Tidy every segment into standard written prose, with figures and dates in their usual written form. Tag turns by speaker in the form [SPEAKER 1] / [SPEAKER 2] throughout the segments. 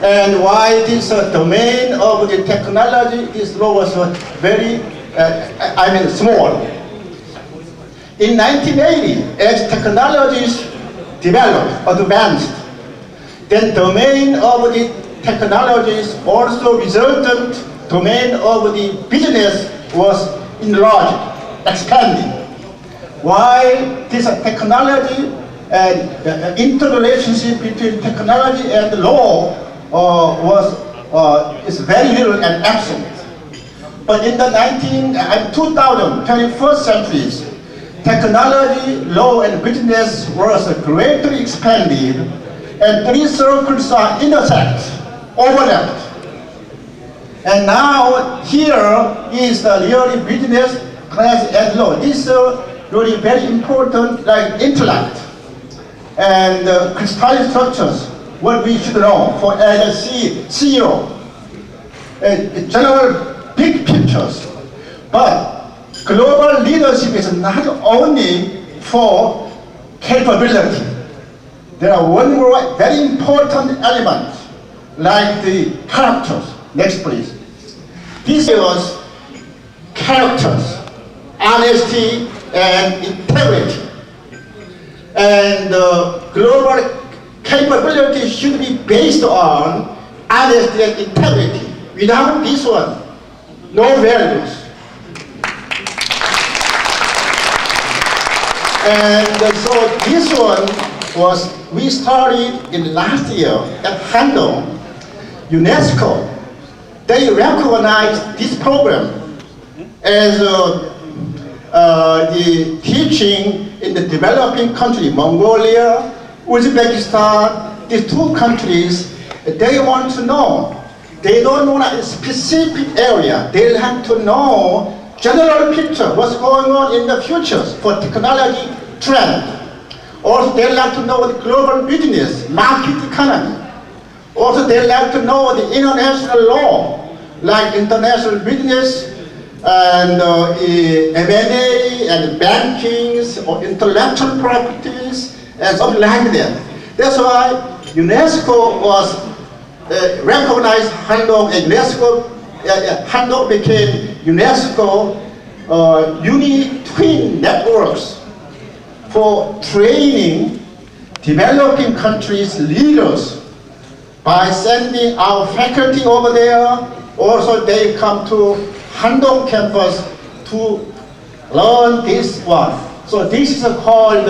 [SPEAKER 1] And why this domain of the technology, this law was very, small. In 1980, as technologies developed, advanced, then domain of the technologies also resultant domain of the business was enlarged, expanding. While this technology and interrelationship between technology and law is very little and absent. But in the 2000, 21st centuries, technology, law, and business was greatly expanded, and three circles are intersect, overlapped. And now here is the really business class and law. This is really very important, like intellect and crystalline structures, what we should know for as a CEO, general big pictures. But global leadership is not only for capability. There are one more very important element, like the characters. Next, please. This was characters, honesty, and integrity. And global capability should be based on honesty and integrity. Without this one, no values. And so this one was, we started in last year at Handong, UNESCO. They recognized this program as the teaching in the developing country, Mongolia, Uzbekistan, these two countries, they want to know. They don't know a specific area. They have to know general picture, what's going on in the futures for technology trend. Also, they like to know the global business, market economy. Also, they like to know the international law, like international business and M&A and bankings or intellectual properties and something like that. That's why UNESCO was recognized Handong, UNESCO, Handong became UNESCO uni-twin networks for training developing countries' leaders by sending our faculty over there. Also, they come to Handong campus to learn this one. So this is called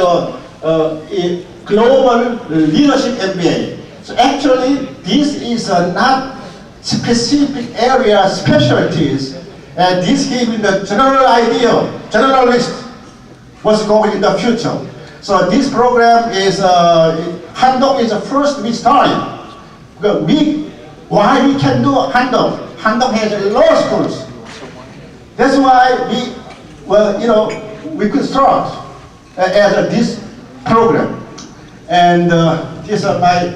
[SPEAKER 1] a Global Leadership MBA. So actually, this is not specific area specialties, and this gives the general idea, generalist, what's going in the future. So this program is, Handong is the first we started. Why we can do Handong? Handong has law schools. That's why we could start as this program. And these are my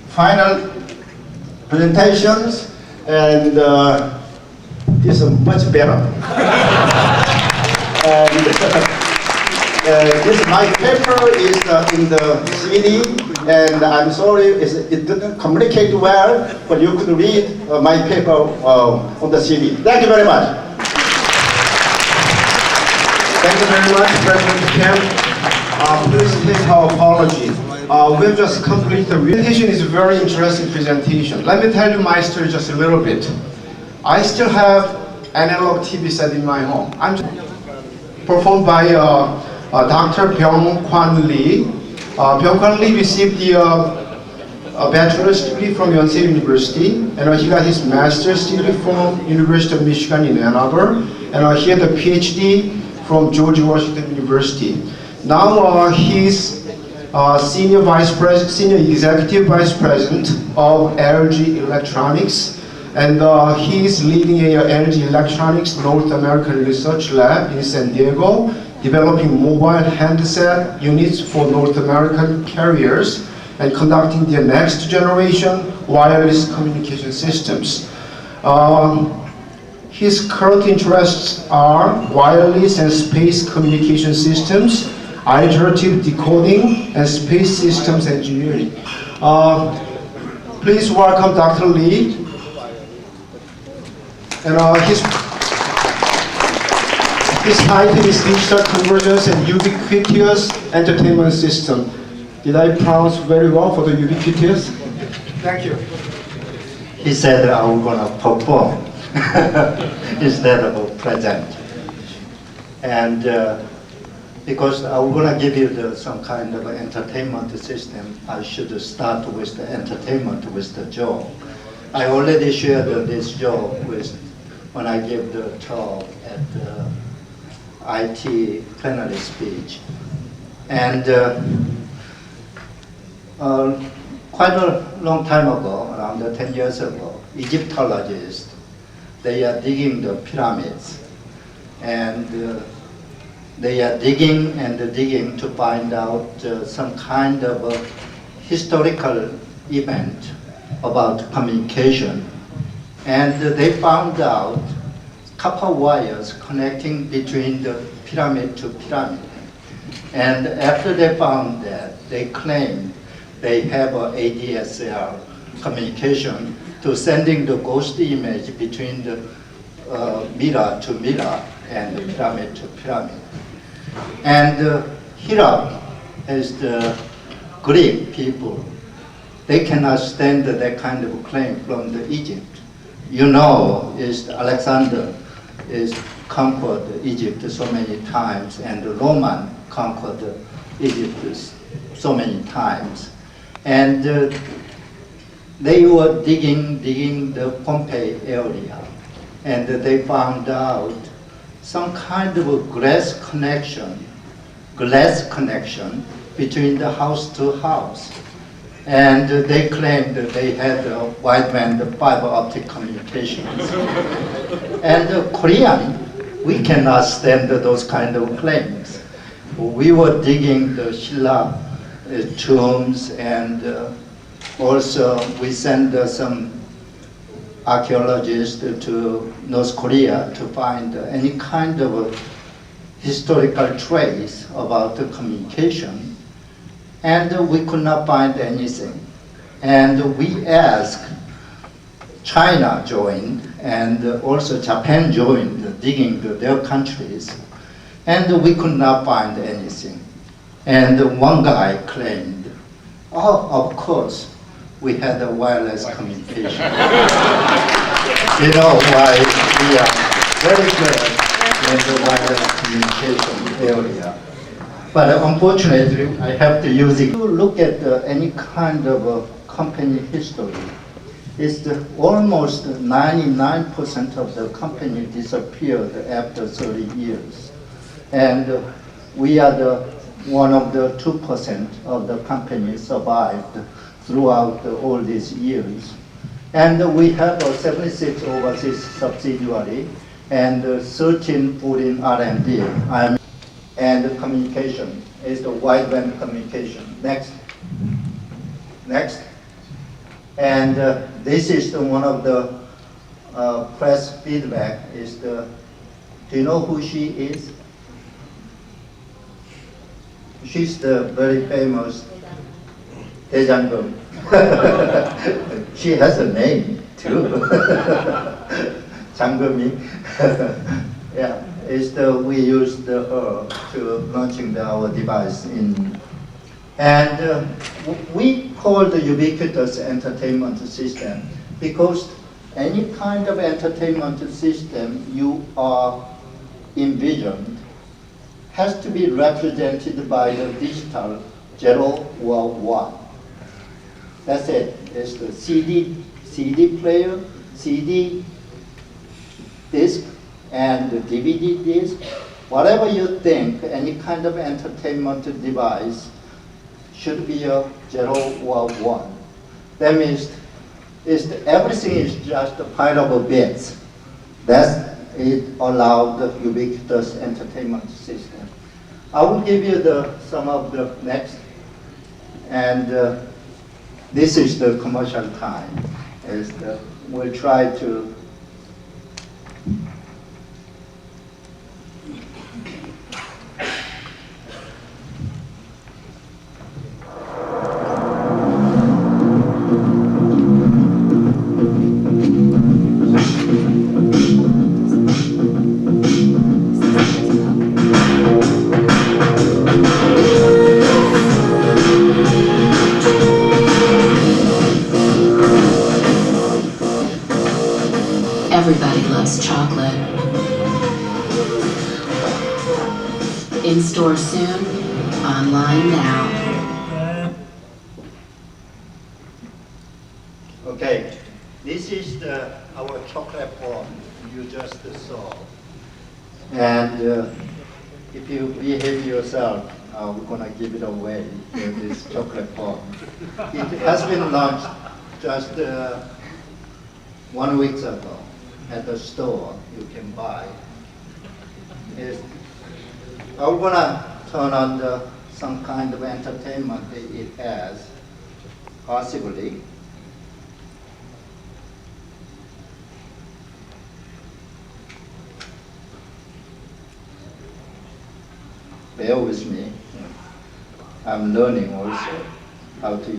[SPEAKER 1] final presentations, and this is much better. And my paper is in the CD, and I'm sorry it didn't communicate well, but you could read my paper on the CD. Thank you very much.
[SPEAKER 2] Thank you very much, President Kim. Please take our apology. We've just completed the presentation. Is a very interesting presentation. Let me tell you my story just a little bit. I still have analog TV set in my home. I'm performed by Dr. Byung-Kwan Lee. Byung-Kwan Lee received the bachelor's degree from Yonsei University, and he got his master's degree from University of Michigan in Ann Arbor, and he had a PhD from George Washington University. Now he's senior executive vice president of LG Electronics, and he's leading a LG Electronics North American Research Lab in San Diego, developing mobile handset units for North American carriers and conducting their next generation wireless communication systems. His current interests are wireless and space communication systems, iterative decoding, and space systems engineering. Please welcome Dr. Lee. And his title is Digital Convergence and Ubiquitous Entertainment System. Did I pronounce very well for the ubiquitous? Thank you.
[SPEAKER 3] He said I'm gonna perform instead of present. And because I'm gonna give you some kind of entertainment system, I should start with the entertainment with the Joe. I already shared this Joe when I gave the talk at the IT plenary speech. And quite a long time ago, around 10 years ago, Egyptologists, they are digging the pyramids. And they are digging and digging to find out some kind of a historical event about communication. And they found out copper wires connecting between the pyramid to pyramid. And after they found that, they claimed they have a ADSL communication to sending the ghost image between the mirror to mirror and the pyramid to pyramid. And Hiram is the Greek people. They cannot stand that kind of claim from the Egypt. You know, is Alexander is conquered Egypt so many times, and the Roman conquered Egypt so many times. And they were digging the Pompeii area, and they found out some kind of a glass connection between the house to house. And they claimed that they had a wideband fiber optic communications. And Korean, we cannot stand those kind of claims. We were digging the Shilla tombs, and also we sent some archaeologists to North Korea to find any kind of historical trace about the communication. And we could not find anything. And we asked, China joined, and also Japan joined, digging their countries, and we could not find anything. And one guy claimed, oh, of course, we had a wireless communication. You know why we are very good in the wireless communication area. But unfortunately, I have to use it. If you look at any kind of company history, it's almost 99% of the company disappeared after 30 years. And we are one of the 2% of the company survived throughout all these years. And we have a 76 overseas subsidiary and 13 foreign R&D. And communication is the wideband communication. Next. And this is one of the press feedback. Do you know who she is? She's the very famous Daejanggeum. She has a name too. Janggeumi. Yeah. We used her to launching our device and we call the ubiquitous entertainment system because any kind of entertainment system you are envisioned has to be represented by the digital 0 or 1. That's it. It's the CD player, CD disc, and the DVD disc. Whatever you think, any kind of entertainment device should be a 0 or 1. That means everything is just a pile of bits. That's it allowed the ubiquitous entertainment system. I will give you some of the next, and this is the commercial time. We'll try to
[SPEAKER 4] In store soon, online now.
[SPEAKER 3] Okay, this is our chocolate bomb you just saw. And if you behave yourself, we're gonna give it away, this chocolate bomb. It has been launched just 1 week ago at the store you can buy. I'm gonna turn on some kind of entertainment it has, possibly. Bear with me. I'm learning also how to